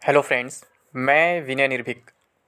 Hello friends, मैं विनय निर्भीक।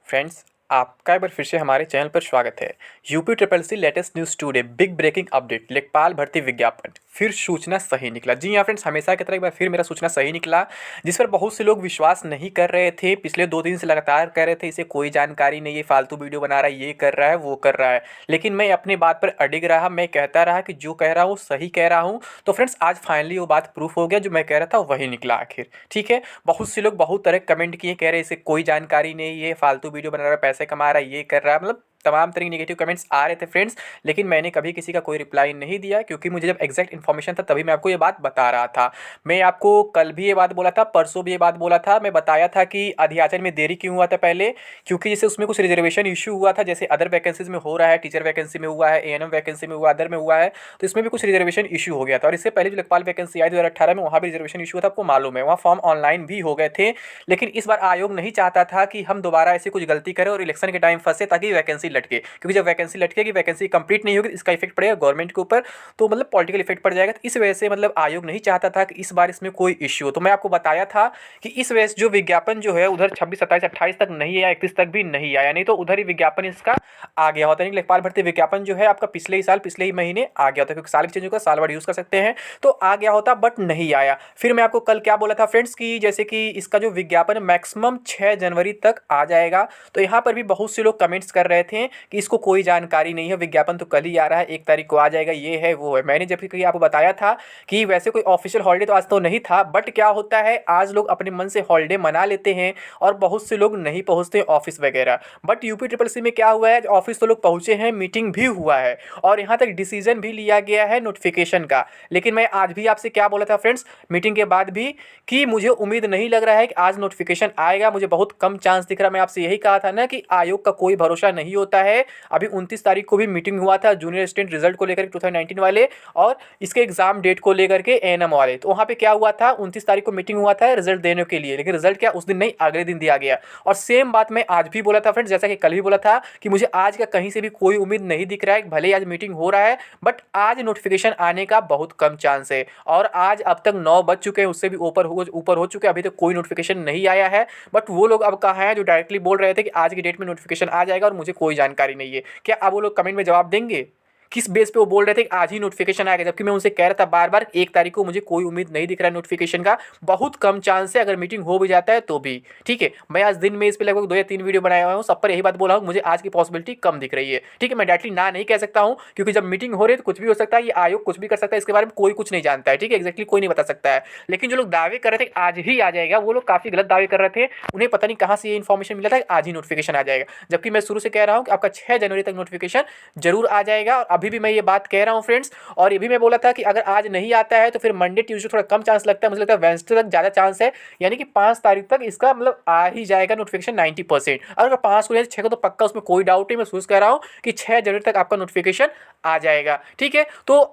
Friends, आपका एक बार फिर से हमारे चैनल पर स्वागत है। UP triple C latest news today big breaking update लेखपाल भर्ती विज्ञापन फिर सूचना सही निकला। जी हाँ फ्रेंड्स, हमेशा की तरह एक बार फिर मेरा सूचना सही निकला, जिस पर बहुत से लोग विश्वास नहीं कर रहे थे। पिछले 2 दिन से लगातार कह रहे थे इसे कोई जानकारी नहीं है, फालतू वीडियो बना रहा है, ये कर रहा है, वो कर रहा है। लेकिन मैं अपनी बात पर अडिग रहा, मैं कहता रहा कि जो कह रहा हूँ सही कह रहा हूँ। तो फ्रेंड्स, आज फाइनली वो बात प्रूफ हो गया, जो मैं कह रहा था वही निकला आखिर। ठीक है, बहुत से लोग बहुत तरह कमेंट किए, कह रहे इसे कोई जानकारी नहीं है, फालतू वीडियो बना रहा है, पैसे कमा रहा है, ये कर रहा है, मतलब तमाम तरह के नेगेटिव कमेंट्स आ रहे थे फ्रेंड्स। लेकिन मैंने कभी किसी का कोई रिप्लाई नहीं दिया, क्योंकि मुझे जब एग्जैक्ट इन्फॉर्मेशन था तभी मैं आपको ये बात बता रहा था। मैं आपको कल भी ये बात बोला था, परसों भी ये बात बोला था। मैं बताया था कि अधियाचन में देरी क्यों हुआ था पहले, क्योंकि जैसे उसमें कुछ रिजर्वेशन इशू हुआ था, जैसे अदर वैकेंसीज में हो रहा है, टीचर वैकेंसी में हुआ है, एएनएम वैकेंसी में हुआ, अदर में हुआ है, तो इसमें भी कुछ रिजर्वेशन इशू हो गया था। और इससे पहले जो लेखपाल वैकेंसी आई 2018 में, वहाँ भी रिजर्वेशन इशू था, आपको मालूम है, वहाँ फॉर्म ऑनलाइन भी हो गए थे। लेकिन इस बार आयोग नहीं चाहता था कि हम दोबारा ऐसी कुछ गलती करें और इलेक्शन के टाइम फंसे, ताकि वैकेंसी लटके, क्योंकि जब वैकेंसी लटकेगी, वैकेंसी कंप्लीट नहीं होगी, इसका इफेक्ट पड़ेगा गवर्नमेंट के ऊपर, तो मतलब पॉलिटिकल इफेक्ट पड़ जाएगा। तो इस वजह से मतलब आयोग नहीं चाहता था कि इस बार इसमें कोई इश्यू हो। तो मैं आपको बताया था कि इस वजह से जो विज्ञापन जो है उधर 26, 27, 28 तक नहीं आया, 31 तक भी नहीं आया, नहीं तो उधर ही विज्ञापन इसका आ गया होता। नहीं, लेखपाल भर्ती विज्ञापन जो है आपका पिछले ही साल, पिछले ही महीने आ गया होता, क्योंकि साल भी चेंज होगा, साल भर यूज़ कर सकते हैं, तो आ गया होता, बट नहीं आया। फिर मैं आपको कल क्या बोला था फ्रेंड्स, कि जैसे कि इसका जो विज्ञापन मैक्सिमम 6 जनवरी तक आ जाएगा। तो यहाँ पर भी बहुत से लोग कमेंट्स कर रहे थे कि इसको कोई जानकारी नहीं है, विज्ञापन तो कल ही आ रहा है, 1 तारीख को आ जाएगा, ये है वो है। मैंने जबकि आपको बताया था कि वैसे कोई ऑफिशियल हॉलीडे तो आज तो नहीं था, बट क्या होता है, आज लोग अपने मन से हॉलीडे मना लेते हैं और बहुत से लोग नहीं पहुंचते ऑफिस वगैरह। बट यूपी ट्रिपल सी में क्या हुआ है, ऑफिस तो लोग पहुंचे हैं, मीटिंग भी हुआ है, और यहाँ तक डिसीजन भी लिया गया है नोटिफिकेशन का। लेकिन मैं आज भी आपसे क्या बोला था फ्रेंड्स, मीटिंग के बाद भी, कि मुझे उम्मीद नहीं लग रहा है कि आज नोटिफिकेशन आएगा, मुझे बहुत कम चांस दिख रहा है। मैं आपसे यही कहा था ना कि आयोग का कोई भरोसा नहीं होता है। अभी 29 तारीख को भी मीटिंग हुआ था जूनियर असिस्टेंट रिजल्ट को लेकर 2019 वाले, और इसके एग्जाम डेट को लेकर के एएनएम वाले। तो वहाँ पे क्या हुआ था, 29 तारीख को मीटिंग हुआ था रिजल्ट देने के लिए, लेकिन रिजल्ट क्या उस दिन नहीं, अगले दिन दिया गया। और सेम बात मैं आज भी बोला था फ्रेंड्स, जैसा कि कल भी बोला था, कि मुझे आज का कहीं से भी कोई उम्मीद नहीं दिख रहा है, भले ही आज मीटिंग हो रहा है, बट आज नोटिफिकेशन आने का बहुत कम चांस है। और आज अब तक 9 बज चुके हैं, उससे भी ऊपर हो चुके हैं, अभी तक कोई नोटिफिकेशन नहीं आया है। बट वो लोग अब कहाँ हैं जो डायरेक्टली बोल रहे थे कि आज की डेट में नोटिफिकेशन आ जाएगा और मुझे कोई जानकारी नहीं है? क्या अब वो लोग कमेंट में जवाब देंगे? किस बेस पे वो बोल रहे थे कि आज ही नोटिफिकेशन आएगा, जबकि मैं उनसे कह रहा था बार बार 1 तारीख को मुझे कोई उम्मीद नहीं दिख रहा है नोटिफिकेशन का, बहुत कम चांस है, अगर मीटिंग हो भी जाता है तो भी। ठीक है, मैं आज दिन में इस पे लगभग 2 या 3 वीडियो बनाया हुआ हूँ, सब पर यही बात बोला हूँ, मुझे आज की पॉसिबिलिटी कम दिख रही है। ठीक है, मैं डायरेक्टली ना नहीं कह सकता हूँ, क्योंकि जब मीटिंग हो रही है तो कुछ भी हो सकता है, ये आयोग कुछ भी कर सकता है, इसके बारे में कोई कुछ नहीं जानता है। ठीक है, एक्जैक्टली कोई नहीं बता सकता है। लेकिन जो लोग दावे कर रहे थे कि आज ही आ जाएगा, वो लोग काफी गलत दावे कर रहे थे। उन्हें पता नहीं कहाँ से ये इन्फॉर्मेशन मिला था कि आज ही नोटिफिकेशन आ जाएगा, जबकि मैं शुरू से कह रहा हूँ कि आपका 6 जनवरी तक नोटिफिकेशन जरूर आ जाएगा। और अभी भी मैं ये बात कह रहा हूँ फ्रेंड्स, और ये भी मैं बोला था कि अगर आज नहीं आता है तो फिर मंडे ट्यूसडे थोड़ा कम चांस लगता है, मुझे लगता है वेडनेसडे तक ज़्यादा चांस है, यानी कि 5 तारीख तक इसका मतलब आ ही जाएगा नोटिफिकेशन 90%। और अगर 5 को 6 को तो पक्का, उसमें कोई डाउट नहीं। मैं सोच कह रहा हूँ कि 6 जनवरी तक आपका नोटिफिकेशन आ जाएगा। ठीक है, तो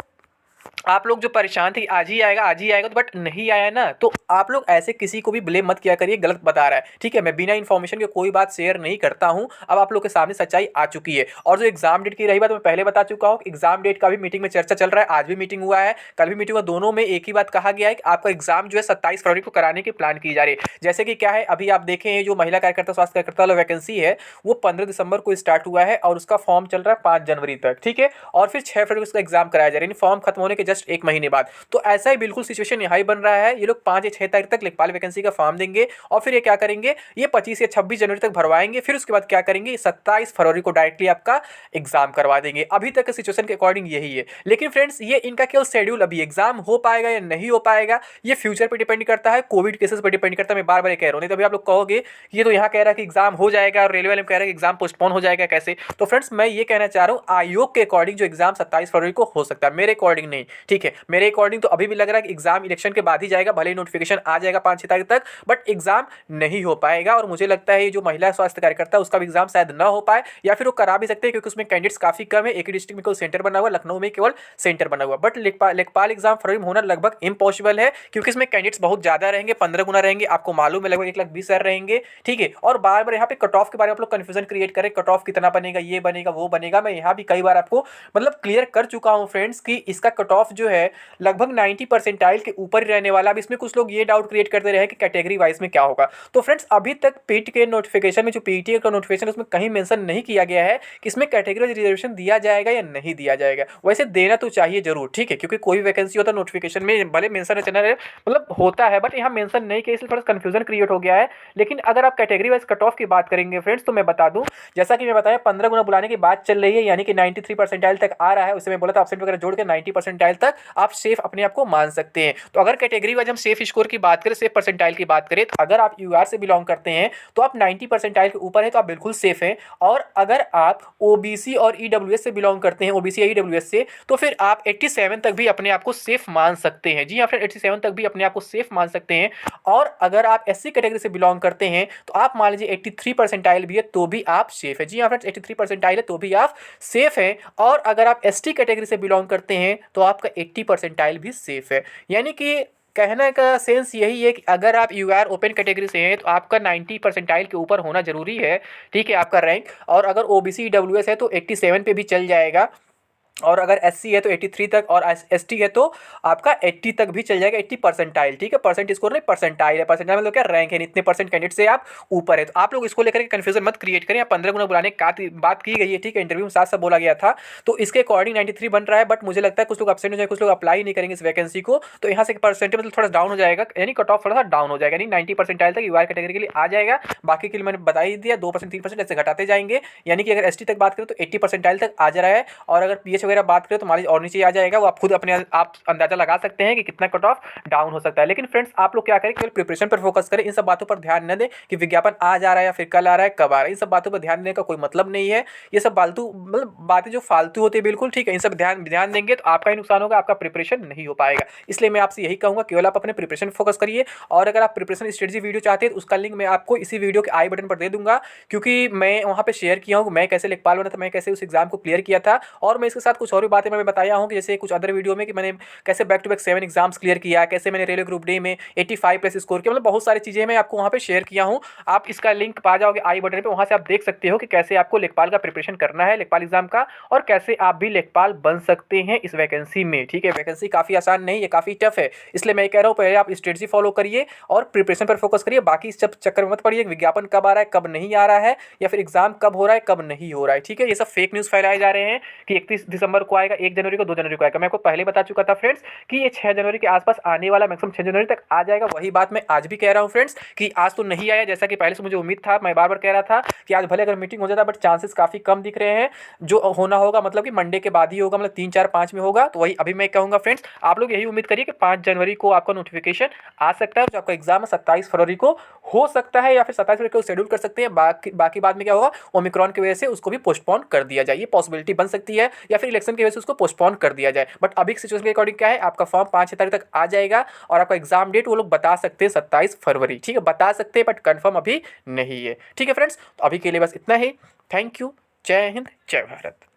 आप लोग जो परेशान थे आज ही आएगा, आज ही आएगा, तो बट नहीं आया ना, तो आप लोग ऐसे किसी को भी ब्लेम मत किया करिए, गलत बता रहा है। ठीक है, मैं बिना इन्फॉर्मेशन के कोई बात शेयर नहीं करता हूं। अब आप लोग के सामने सच्चाई आ चुकी है। और जो एग्जाम डेट की रही बात, मैं पहले बता चुका हूं, एग्जाम डेट का भी मीटिंग में चर्चा चल रहा है, आज भी मीटिंग हुआ है, कल भी मीटिंग हुआ, दोनों में एक ही बात कहा गया है कि आपका एग्जाम जो है 27 फरवरी को कराने की प्लान की जा रही है। जैसे कि क्या है, अभी आप देखें, जो महिला कार्यकर्ता, स्वास्थ्य कार्यकर्ता वाला वैकेंसी है, वो 15 दिसंबर को स्टार्ट हुआ है, और उसका फॉर्म चल रहा है 5 जनवरी तक। ठीक है, और फिर 6 फरवरी को उसका एग्जाम कराया जा रहा है, फॉर्म खत्म होने के जस्ट 1 महीने बाद। तो ऐसा ही बिल्कुल सिचुएशन यहाँ ही बन रहा है। ये लोग 5 या 6 तारीख तक लेखपाल वैकेंसी का फॉर्म देंगे, और फिर ये क्या करेंगे, ये 25 या 26 जनवरी तक भरवाएंगे, फिर उसके बाद क्या करेंगे, 27 फरवरी को डायरेक्टली आपका एग्जाम करवा देंगे। अभी तक के सिचुएशन के अकॉर्डिंग यही है। लेकिन फ्रेंड्स, ये इनका केवल शेड्यूल, अभी एग्जाम हो पाएगा या नहीं हो पाएगा ये फ्यूचर पर डिपेंड करता है, कोविड केसेस पर डिपेंड करता है। मैं बार बार कह रहा हूँ, नहीं तो अभी आप लोग कहोगे ये तो यहाँ कह रहा है कि एग्जाम हो जाएगा, और रेलवे वाले कह रहा है कि एग्जाम पोस्टपोन हो जाएगा, कैसे? तो फ्रेंड्स, मैं ये कहना चाह रहा हूँ, आयोग के अकॉर्डिंग जो एग्जाम 27 फरवरी को हो सकता है, मेरे अकॉर्डिंग नहीं। ठीक है, मेरे अकॉर्डिंग तो अभी भी लग रहा है कि एग्जाम इलेक्शन के बाद ही जाएगा, भले ही नोटिफिकेशन आ जाएगा 5-6 तारीख तक, बट एग्जाम नहीं हो पाएगा। और मुझे लगता है जो महिला स्वास्थ्य कार्यकर्ता, उसका भी एग्जाम शायद ना हो पाए, या फिर वो करा भी सकते हैं, क्योंकि उसमें कैंडिडेट्स काफी कम है। एक ही डिस्ट्रिक्ट में केवल सेंटर बना हुआ, लखनऊ में केवल सेंटर बना हुआ, बट लेखपाल एग्जाम फरवरी में होना लगभग इम्पॉसिबल है, क्योंकि इसमें कैंडिडेट्स बहुत ज्यादा रहेंगे, 15 गुना रहेंगे, आपको मालूम है, लगभग 1,20,000 रहेंगे। ठीक है, और बार बार यहाँ पे कट ऑफ के बारे में आप लोग कंफ्यूजन क्रिएट करें, कट ऑफ कितना बनेगा, ये बनेगा, वो बनेगा। मैं यहाँ भी कई बार आपको मतलब क्लियर कर चुका हूँ फ्रेंड्स, कि इसका कट ऑफ जो है लगभग 90 परसेंटाइल के ऊपर ही रहने वाला। अब इसमें कुछ लोग ये डाउट क्रिएट करते रहे कि कैटेगरी वाइज में क्या होगा। तो फ्रेंड्स अभी तक पीटी के नोटिफिकेशन में जो पीटी का नोटिफिकेशन उसमें कहीं मेंशन नहीं किया गया है कि इसमें कैटेगरी वाइज रिजर्वेशन दिया जाएगा या नहीं दिया जाएगा। वैसे देना तो चाहिए जरूर, ठीक है, क्योंकि कोई वैकेंसी होता है नोटिफिकेशन में भले मेंशन चैनल मतलब होता है, बट यहाँ मेंशन नहीं किया इसलिए थोड़ा कंफ्यूजन क्रिएट हो गया है। लेकिन अगर आप कैटेगरी वाइज कट ऑफ की बात करेंगे फ्रेंड्स, तो मैं बता दूं जैसा कि मैं बताया 15 गुना बुलाने की बात चल रही है, यानी कि 93 परसेंटाइल तक आ रहा है। उससे मैं बोला था ऑप्शन वगैरह जोड़ के 90 परसेंटाइल तक आप सेफ अपने आप को मान सकते हैं। तो अगर कैटेगरी वाइज हम सेफ स्कोर की बात करें, सेफ परसेंटाइल की बात करें, तो अगर आप यूआर से बिलोंग करते हैं तो आप 90 परसेंटाइल के ऊपर है तो आप बिल्कुल सेफ हैं। और अगर आप ओबीसी और ईडब्ल्यूएस से बिलोंग करते हैं, ओबीसी या ईडब्ल्यूएस से, तो फिर आप 87 तक भी अपने आप को सेफ मान सकते हैं। जी हाँ फ्रेंड, 87 तक भी अपने आप को सेफ मान सकते हैं। और अगर आप एससी कैटेगरी से बिलोंग करते हैं तो आप मान लीजिए 83 परसेंटाइल भी है तो भी आप सेफ है। जी हाँ फ्रेंड्स, 83 परसेंटाइल है तो भी आप सेफ है। और अगर आप एसटी कैटेगरी से बिलोंग करते हैं तो आपका 80 परसेंटाइल भी सेफ है। यानी कि कहने का सेंस यही है कि अगर आप यूआर ओपन कैटेगरी से हैं तो आपका 90 परसेंटाइल के ऊपर होना जरूरी है, ठीक है, आपका रैंक। और अगर ओबीसी डब्ल्यूएस है तो 87 पे भी चल जाएगा। और अगर एससी है तो 83 तक, और एसटी है तो आपका 80 तक भी चल जाएगा, 80 परसेंटाइल, ठीक है। परसेंट स्कोर नहीं, परसेंटाइल है। परसेंटाइल मतलब क्या, रैंक है, इतने परसेंट कैंडिडेट से आप ऊपर है। तो आप लोग इसको लेकर के कंफ्यूजन मत क्रिएट करें। 15 गुना बुलाने की बात की गई है, ठीक है, इंटरव्यू में साथ साथ बोला गया था, तो इसके अकॉर्डिंग 93 बन रहा है। बट मुझे लगता है कुछ लोग एब्सेंट हो जाए, कुछ लोग अप्लाई नहीं करेंगे इस वैकेंसी को, तो यहाँ से परसेंटेज मतलब थोड़ा डाउन हो जाएगा, यानी कट ऑफ थोड़ा सा डाउन हो जाएगा, यानी 90 परसेंटाइल तक यूआर कैटेगरी के लिए आ जाएगा। बाकी के लिए मैंने बता ही दिया, 2% 3% ऐसे घटाते जाएंगे। यानी कि अगर एसटी तक बात करें तो 80 परसेंटाइल तक आ जा रहा है। और अगर पीएच वगैरह बात करें तो मान लीजिए और नीचे आ जाएगा, वो आप खुद अपने आप अंदाजा लगा सकते हैं कि कितना कट ऑफ डाउन हो सकता है। लेकिन फ्रेंड्स आप लोग क्या करें, केवल प्रिपरेशन पर फोकस करें, इन सब बातों पर ध्यान न दें कि विज्ञापन आ जा रहा है या फिर कल आ रहा है, कब आ रहा है। इन सब बातों पर ध्यान देने का कोई मतलब नहीं है। ये सब फालतू मतलब बातें जो फालतू होती है, बिल्कुल ठीक है, इन सब ध्यान देंगे तो आपका ही नुकसान होगा, आपका प्रिपरेशन नहीं हो पाएगा। इसलिए मैं आपसे यही कहूंगा, केवल आप अपने प्रिपरेशन फोकस करिए। और अगर आप प्रिपरेशन स्ट्रेटजी वीडियो चाहते हैं तो उसका लिंक मैं आपको इसी वीडियो के आई बटन पर दे दूंगा, क्योंकि मैं वहाँ पे शेयर किया हूँ मैं कैसे लेखपाल बना था, मैं कैसे उस एग्जाम को क्लियर किया था। और मैं इसके साथ कुछ और भी बातें मैं बताया हूँ कि जैसे कुछ अदर वीडियो में कि मैंने कैसे back to back 7 exams clear किया, कैसे मैंने रेलवे ग्रुप डी में 85 प्लस स्कोर किया, मतलब बहुत सारी चीज़ें मैं आपको वहाँ पे शेयर किया हूँ। आप इसका लिंक पा जाओगे आई बटन पे, वहाँ से आप देख सकते हो कि कैसे आपको लेखपाल का प्रिपरेशन करना है, लेखपाल एग्जाम का, और कैसे आप भी लेखपाल बन सकते हैं इस वैकेंसी में, ठीक है। वैकेंसी काफ़ी आसान नहीं है, काफ़ी टफ है, इसलिए मैं कह रहा हूँ पहले आप स्ट्रेटजी फॉलो करिए और प्रिपरेशन पर फोकस करिए। बाकी इस चक्कर में मत पड़िए विज्ञापन कब आ रहा है, कब नहीं आ रहा है, या फिर एग्जाम कब हो रहा है, कब नहीं हो रहा है, ठीक है। ये सब फेक न्यूज़ फैलाए जा रहे हैं कि 31 दिसंबर को आएगा, 1 जनवरी को, 2 जनवरी को आएगा। मैं आपको पहले बता चुका था फ्रेंड्स कि ये 6 जनवरी के आसपास आने वाला, मैक्सिमम 6 जनवरी तक आ जाएगा। वही बात मैं आज भी कह रहा हूँ फ्रेंड्स कि आज तो नहीं आया, जैसा कि पहले से मुझे उम्मीद था। मैं बार बार कह रहा था कि आज भले अगर मीटिंग हो जाता, बट चांसेस काफ़ी कम दिख रहे हैं। जो होना होगा मतलब कि मंडे के बाद ही होगा, मतलब 3 4 5 में होगा। तो वही अभी मैं कहूँगा फ्रेंड्स, आप लोग यही उम्मीद करिए कि 5 जनवरी को आपका नोटिफिकेशन आ सकता है। जो आपका एग्जाम है 27 फरवरी को हो सकता है, या फिर 27 फरवरी को शेड्यूल कर सकते हैं। बाकी बाद में क्या होगा, ओमिक्रॉन की वजह से उसको भी पोस्टपोन कर दिया जाए, ये पॉसिबिलिटी बन सकती है, या फिर इलेक्शन की वजह से उसको पोस्टपोन कर दिया जाए। बट अभी की सिचुएशन के अकॉर्डिंग क्या है, आपका फॉर्म 5-6 तारीख तक आ जाएगा। और आपका एग्जाम डेट वो लोग बता सकते हैं 27 फरवरी, ठीक है, बता सकते हैं, बट कंफर्म अभी नहीं है, ठीक है फ्रेंड्स। तो अभी के लिए बस इतना ही। Thank you. जय हिंद, जय भारत।